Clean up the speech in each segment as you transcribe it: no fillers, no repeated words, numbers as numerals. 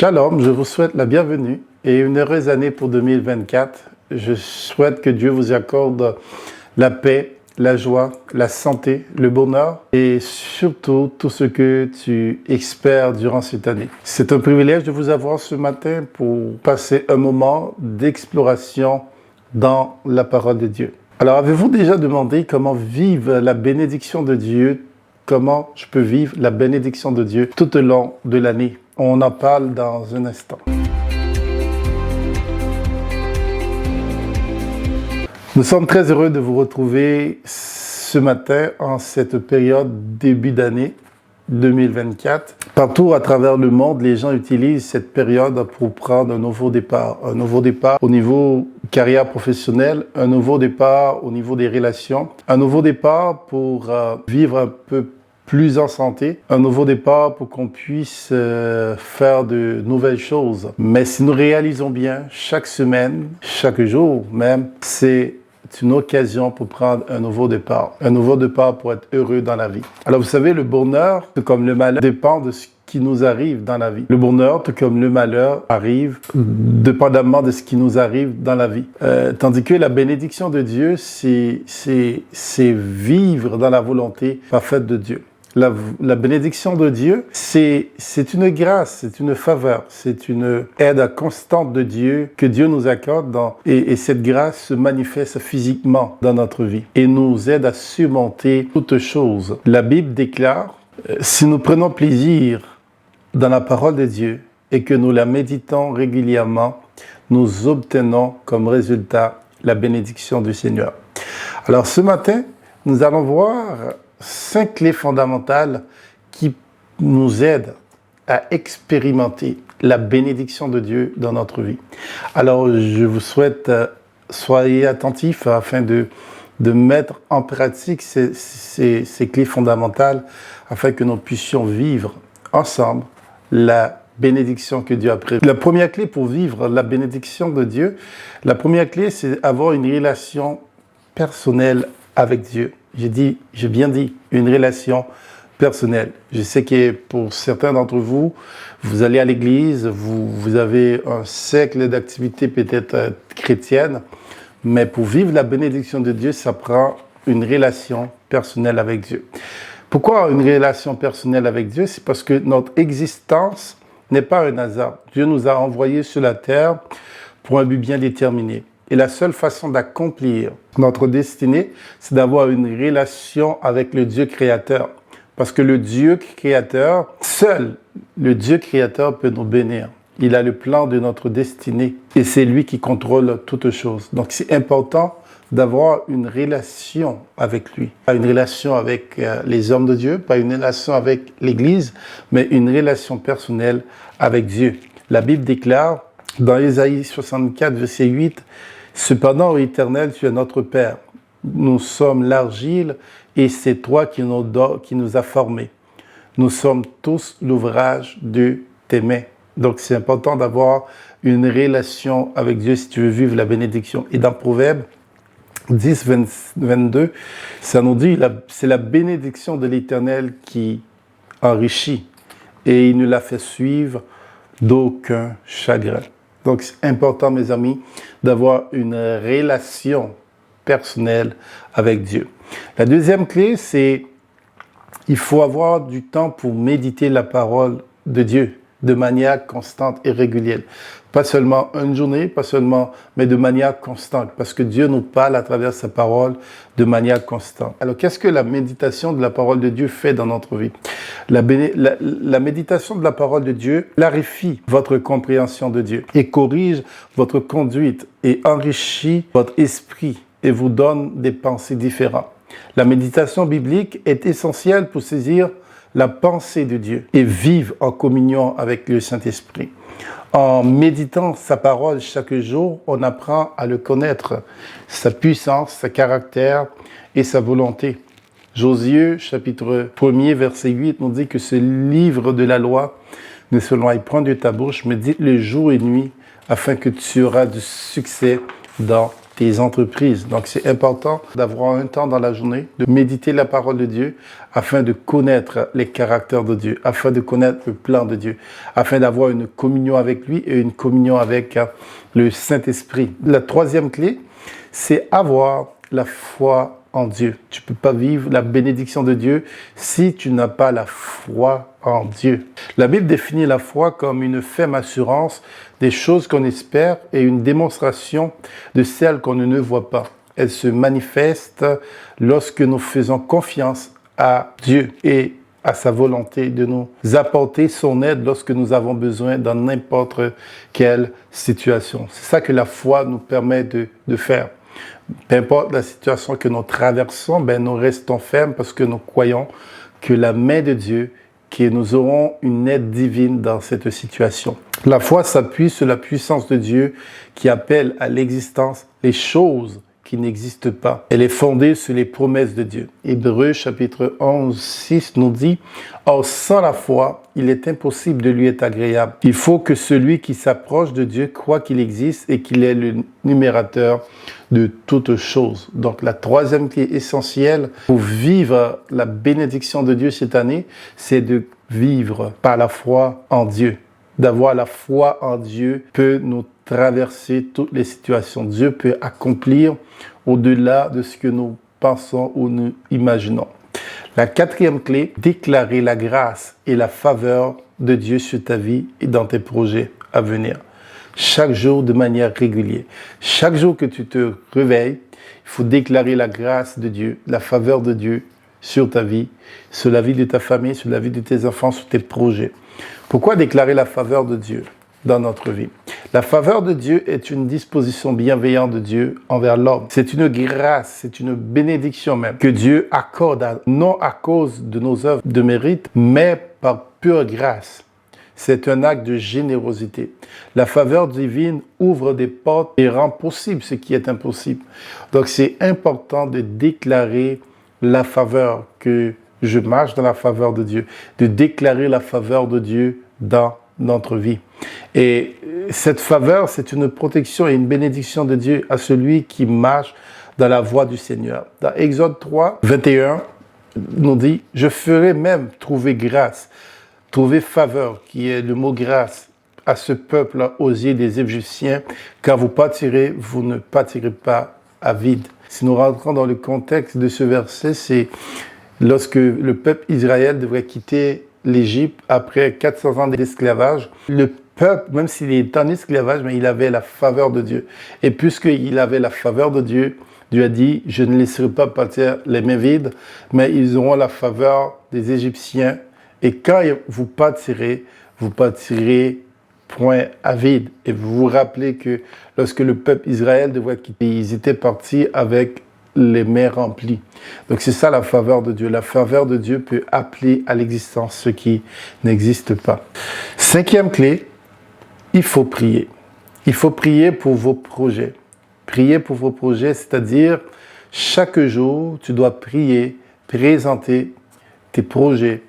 Shalom, je vous souhaite la bienvenue et une heureuse année pour 2024. Je souhaite que Dieu vous accorde la paix, la joie, la santé, le bonheur et surtout tout ce que tu espères durant cette année. C'est un privilège de vous avoir ce matin pour passer un moment d'exploration dans la parole de Dieu. Alors, avez-vous déjà demandé comment vivre la bénédiction de Dieu? Comment je peux vivre la bénédiction de Dieu tout au long de l'année? On en parle dans un instant. Nous sommes très heureux de vous retrouver ce matin en cette période début d'année 2024. Partout à travers le monde, les gens utilisent cette période pour prendre un nouveau départ. Un nouveau départ au niveau carrière professionnelle, un nouveau départ au niveau des relations, un nouveau départ pour vivre un peu plus en santé, un nouveau départ pour qu'on puisse faire de nouvelles choses. Mais si nous réalisons bien, chaque semaine, chaque jour même, c'est une occasion pour prendre un nouveau départ pour être heureux dans la vie. Alors vous savez, le bonheur, tout comme le malheur, dépend de ce qui nous arrive dans la vie. Le bonheur, tout comme le malheur, arrive dépendamment de ce qui nous arrive dans la vie. Tandis que la bénédiction de Dieu, c'est vivre dans la volonté parfaite de Dieu. La bénédiction de Dieu, c'est une grâce, c'est une faveur, c'est une aide constante de Dieu que Dieu nous accorde et cette grâce se manifeste physiquement dans notre vie et nous aide à surmonter toutes choses. La Bible déclare, si nous prenons plaisir dans la parole de Dieu et que nous la méditons régulièrement, nous obtenons comme résultat la bénédiction du Seigneur. Alors ce matin, nous allons voir 5 clés fondamentales qui nous aident à expérimenter la bénédiction de Dieu dans notre vie. Alors, je vous souhaite, soyez attentifs afin de mettre en pratique ces clés fondamentales afin que nous puissions vivre ensemble la bénédiction que Dieu a prévue. La première clé pour vivre la bénédiction de Dieu, la première clé, c'est avoir une relation personnelle avec Dieu. J'ai bien dit, une relation personnelle. Je sais que pour certains d'entre vous, vous allez à l'église, vous avez un cercle d'activité peut-être chrétienne, mais pour vivre la bénédiction de Dieu, ça prend une relation personnelle avec Dieu. Pourquoi une relation personnelle avec Dieu? C'est parce que notre existence n'est pas un hasard. Dieu nous a envoyés sur la terre pour un but bien déterminé. Et la seule façon d'accomplir notre destinée, c'est d'avoir une relation avec le Dieu créateur. Parce que le Dieu créateur, seul le Dieu créateur peut nous bénir. Il a le plan de notre destinée et c'est lui qui contrôle toutes choses. Donc c'est important d'avoir une relation avec lui. Pas une relation avec les hommes de Dieu, pas une relation avec l'Église, mais une relation personnelle avec Dieu. La Bible déclare dans Ésaïe 64, verset 8, « Cependant, ô Éternel, tu es notre Père. Nous sommes l'argile et c'est toi qui nous as formés. Nous sommes tous l'ouvrage de tes mains. » Donc, c'est important d'avoir une relation avec Dieu si tu veux vivre la bénédiction. Et dans Proverbe 10, 22, ça nous dit, c'est la bénédiction de l'Éternel qui enrichit et il nous la fait suivre d'aucun chagrin. Donc, c'est important, mes amis, d'avoir une relation personnelle avec Dieu. La deuxième clé, c'est il faut avoir du temps pour méditer la parole de Dieu de manière constante et régulière. Pas seulement une journée, pas seulement, mais de manière constante, parce que Dieu nous parle à travers sa parole de manière constante. Alors, qu'est-ce que la méditation de la parole de Dieu fait dans notre vie? La méditation de la parole de Dieu clarifie votre compréhension de Dieu et corrige votre conduite et enrichit votre esprit et vous donne des pensées différentes. La méditation biblique est essentielle pour saisir la pensée de Dieu et vivre en communion avec le Saint-Esprit. En méditant sa parole chaque jour, on apprend à le connaître, sa puissance, sa caractère et sa volonté. Josué, chapitre 1er, verset 8, nous dit que ce livre de la loi ne se loin point de ta bouche, mais dites-le jour et nuit, afin que tu auras du succès dans tes entreprises. Donc, c'est important d'avoir un temps dans la journée, de méditer la parole de Dieu afin de connaître les caractères de Dieu, afin de connaître le plan de Dieu, afin d'avoir une communion avec lui et une communion avec le Saint-Esprit. La troisième clé, c'est avoir la foi en Dieu. Tu ne peux pas vivre la bénédiction de Dieu si tu n'as pas la foi en Dieu. La Bible définit la foi comme une ferme assurance des choses qu'on espère et une démonstration de celles qu'on ne voit pas. Elle se manifeste lorsque nous faisons confiance à Dieu et à sa volonté de nous apporter son aide lorsque nous avons besoin dans n'importe quelle situation. C'est ça que la foi nous permet de faire. Peu importe la situation que nous traversons, nous restons fermes parce que nous croyons que la main de Dieu, que nous aurons une aide divine dans cette situation. La foi s'appuie sur la puissance de Dieu qui appelle à l'existence les choses qui n'existent pas. Elle est fondée sur les promesses de Dieu. Hébreux chapitre 11, 6 nous dit « Or, sans la foi, il est impossible de lui être agréable. Il faut que celui qui s'approche de Dieu croit qu'il existe et qu'il est le numérateur de toutes choses. » Donc, la troisième clé essentielle pour vivre la bénédiction de Dieu cette année, c'est de vivre par la foi en Dieu. D'avoir la foi en Dieu peut nous traverser toutes les situations. Dieu peut accomplir au-delà de ce que nous pensons ou nous imaginons. La quatrième clé, déclarer la grâce et la faveur de Dieu sur ta vie et dans tes projets à venir. Chaque jour de manière régulière. Chaque jour que tu te réveilles, il faut déclarer la grâce de Dieu, la faveur de Dieu sur ta vie, sur la vie de ta famille, sur la vie de tes enfants, sur tes projets. Pourquoi déclarer la faveur de Dieu dans notre vie? La faveur de Dieu est une disposition bienveillante de Dieu envers l'homme. C'est une grâce, c'est une bénédiction même que Dieu accorde, non à cause de nos œuvres de mérite, mais par pure grâce. C'est un acte de générosité. La faveur divine ouvre des portes et rend possible ce qui est impossible. Donc c'est important de déclarer la faveur, que je marche dans la faveur de Dieu, de déclarer la faveur de Dieu dans notre vie. Et cette faveur, c'est une protection et une bénédiction de Dieu à celui qui marche dans la voie du Seigneur. Dans Exode 3, 21, nous dit « Je ferai même trouver grâce », trouver faveur, qui est le mot grâce, à ce peuple aux yeux des Égyptiens, car vous ne pâtirez pas à vide. Si nous rentrons dans le contexte de ce verset, c'est lorsque le peuple Israël devrait quitter l'Égypte après 400 ans d'esclavage. Le peuple, même s'il est en esclavage, mais il avait la faveur de Dieu. Et puisqu'il avait la faveur de Dieu, Dieu a dit, je ne laisserai pas partir les mains vides, mais ils auront la faveur des Égyptiens. Et quand vous partirez point à vide. Et vous vous rappelez que lorsque le peuple Israël devait quitter, ils étaient partis avec les mains remplies. Donc c'est ça la faveur de Dieu. La faveur de Dieu peut appeler à l'existence ce qui n'existe pas. Cinquième clé, il faut prier. Il faut prier pour vos projets. Prier pour vos projets, c'est-à-dire chaque jour, tu dois prier, présenter tes projets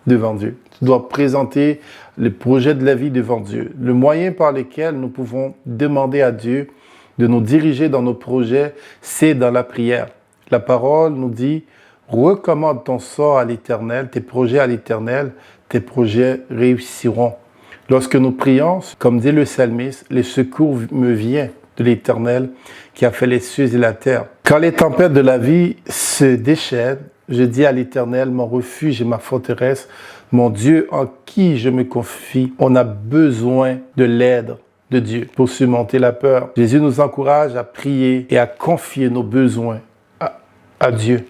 devant Dieu. Tu dois présenter les projets de la vie devant Dieu. Le moyen par lequel nous pouvons demander à Dieu de nous diriger dans nos projets, c'est dans la prière. La parole nous dit, recommande ton sort à l'Éternel, tes projets à l'Éternel, tes projets réussiront. Lorsque nous prions, comme dit le psalmiste, le secours me vient de l'Éternel qui a fait les cieux et la terre. Quand les tempêtes de la vie se déchaînent, je dis à l'Éternel, mon refuge et ma forteresse, mon Dieu en qui je me confie. On a besoin de l'aide de Dieu pour surmonter la peur. Jésus nous encourage à prier et à confier nos besoins à Dieu.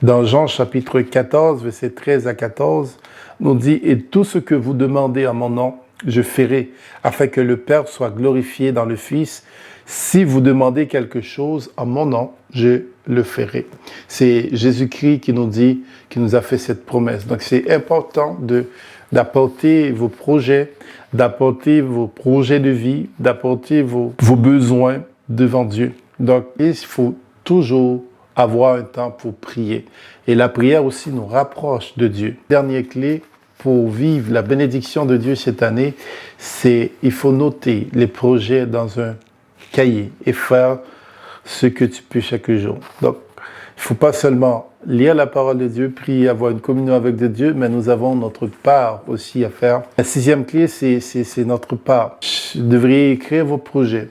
Dans Jean chapitre 14, versets 13 à 14, nous dit « Et tout ce que vous demandez en mon nom, je ferai, afin que le Père soit glorifié dans le Fils. Si vous demandez quelque chose en mon nom, je le ferai. » C'est Jésus-Christ qui nous dit, qui nous a fait cette promesse. Donc c'est important d'apporter vos projets, d'apporter vos projets de vie, d'apporter vos besoins devant Dieu. Donc il faut toujours avoir un temps pour prier. Et la prière aussi nous rapproche de Dieu. Dernière clé pour vivre la bénédiction de Dieu cette année, c'est il faut noter les projets dans un cahier et faire ce que tu peux chaque jour. Donc, il ne faut pas seulement lire la parole de Dieu, prier, avoir une communion avec Dieu, mais nous avons notre part aussi à faire. La sixième clé, c'est notre part. Vous devriez écrire vos projets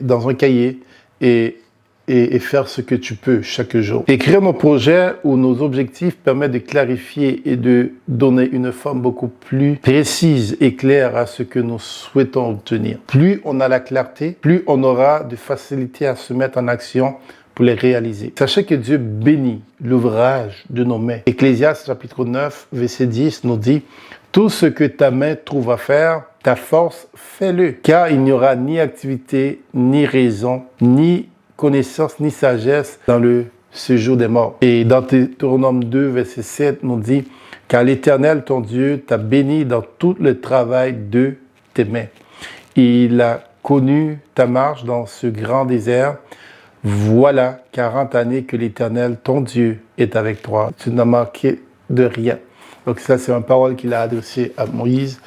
dans un cahier et faire ce que tu peux chaque jour. Écrire nos projets ou nos objectifs permet de clarifier et de donner une forme beaucoup plus précise et claire à ce que nous souhaitons obtenir. Plus on a la clarté, plus on aura de facilité à se mettre en action pour les réaliser. Sachez que Dieu bénit l'ouvrage de nos mains. Ecclésiaste chapitre 9, verset 10 nous dit « Tout ce que ta main trouve à faire, ta force, fais-le. Car il n'y aura ni activité, ni raison, ni connaissance, ni sagesse dans le séjour des morts. » Et dans Deutéronome 2, verset 7 nous dit « Car l'Éternel, ton Dieu, t'a béni dans tout le travail de tes mains. Il a connu ta marche dans ce grand désert. Voilà 40 années que l'Éternel, ton Dieu, est avec toi. Tu n'as manqué de rien. » Donc ça, c'est une parole qu'il a adressée à Moïse.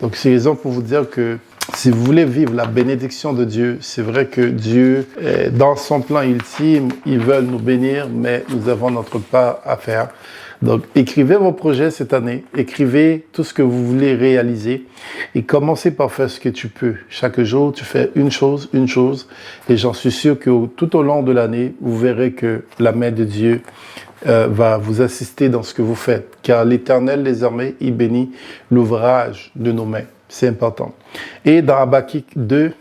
Donc c'est raison pour vous dire que si vous voulez vivre la bénédiction de Dieu, c'est vrai que Dieu, dans son plan ultime, il veut nous bénir, mais nous avons notre part à faire. Donc, écrivez vos projets cette année, écrivez tout ce que vous voulez réaliser et commencez par faire ce que tu peux. Chaque jour, tu fais une chose, et j'en suis sûr que tout au long de l'année, vous verrez que la main de Dieu va vous assister dans ce que vous faites. Car l'Éternel, désormais, il bénit l'ouvrage de nos mains. C'est important. Et dans Habakkuk 2,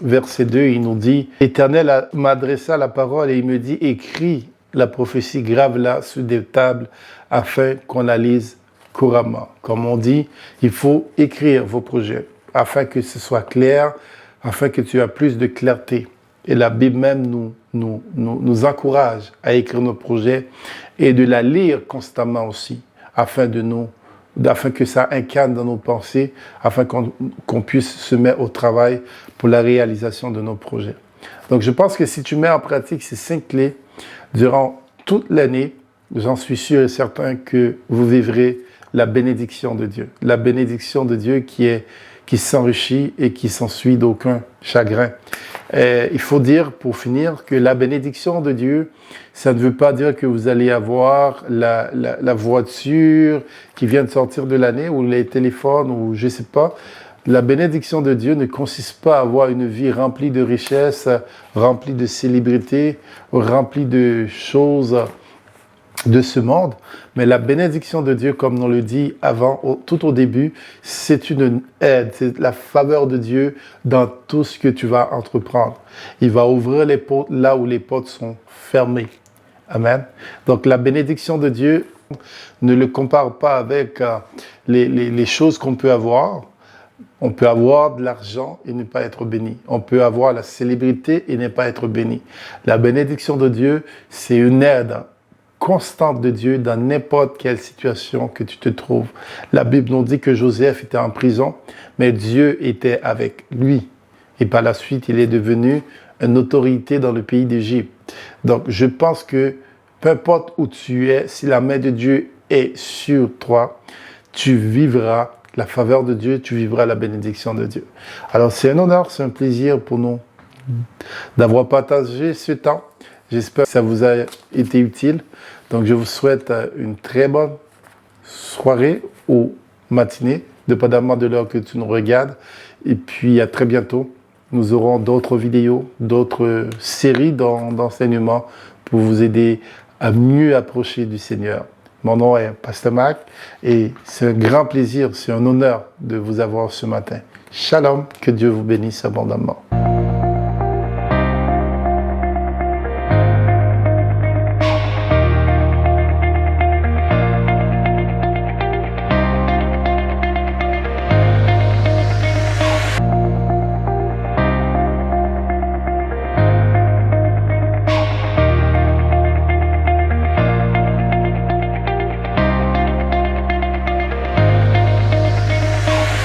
verset 2, il nous dit « L'Éternel m'adressa la parole et il me dit « Écris la prophétie, grave-la sur des tables afin qu'on la lise couramment. » Comme on dit, il faut écrire vos projets afin que ce soit clair, afin que tu aies plus de clarté. Et la Bible même nous encourage à écrire nos projets et de la lire constamment aussi, afin que ça incarne dans nos pensées, afin qu'on puisse se mettre au travail pour la réalisation de nos projets. Donc je pense que si tu mets en pratique ces 5 clés, durant toute l'année, j'en suis sûr et certain que vous vivrez la bénédiction de Dieu. La bénédiction de Dieu qui s'enrichit et qui s'ensuit d'aucun chagrin. Il faut dire, pour finir, que la bénédiction de Dieu, ça ne veut pas dire que vous allez avoir la voiture qui vient de sortir de l'année ou les téléphones ou je ne sais pas. La bénédiction de Dieu ne consiste pas à avoir une vie remplie de richesses, remplie de célébrités, remplie de choses de ce monde. Mais la bénédiction de Dieu, comme on le dit tout au début, c'est une aide, c'est la faveur de Dieu dans tout ce que tu vas entreprendre. Il va ouvrir les portes là où les portes sont fermées. Amen. Donc la bénédiction de Dieu, ne le compare pas avec les choses qu'on peut avoir. On peut avoir de l'argent et ne pas être béni. On peut avoir la célébrité et ne pas être béni. La bénédiction de Dieu, c'est une aide constante de Dieu dans n'importe quelle situation que tu te trouves. La Bible nous dit que Joseph était en prison, mais Dieu était avec lui. Et par la suite, il est devenu une autorité dans le pays d'Égypte. Donc, je pense que peu importe où tu es, si la main de Dieu est sur toi, tu vivras la faveur de Dieu, tu vivras la bénédiction de Dieu. Alors, c'est un honneur, c'est un plaisir pour nous d'avoir partagé ce temps. J'espère que ça vous a été utile. Donc, je vous souhaite une très bonne soirée ou matinée, dépendamment de l'heure que tu nous regardes. Et puis, à très bientôt. Nous aurons d'autres vidéos, d'autres séries d'enseignements pour vous aider à mieux approcher du Seigneur. Mon nom est Pasteur Mac et c'est un grand plaisir, c'est un honneur de vous avoir ce matin. Shalom, que Dieu vous bénisse abondamment.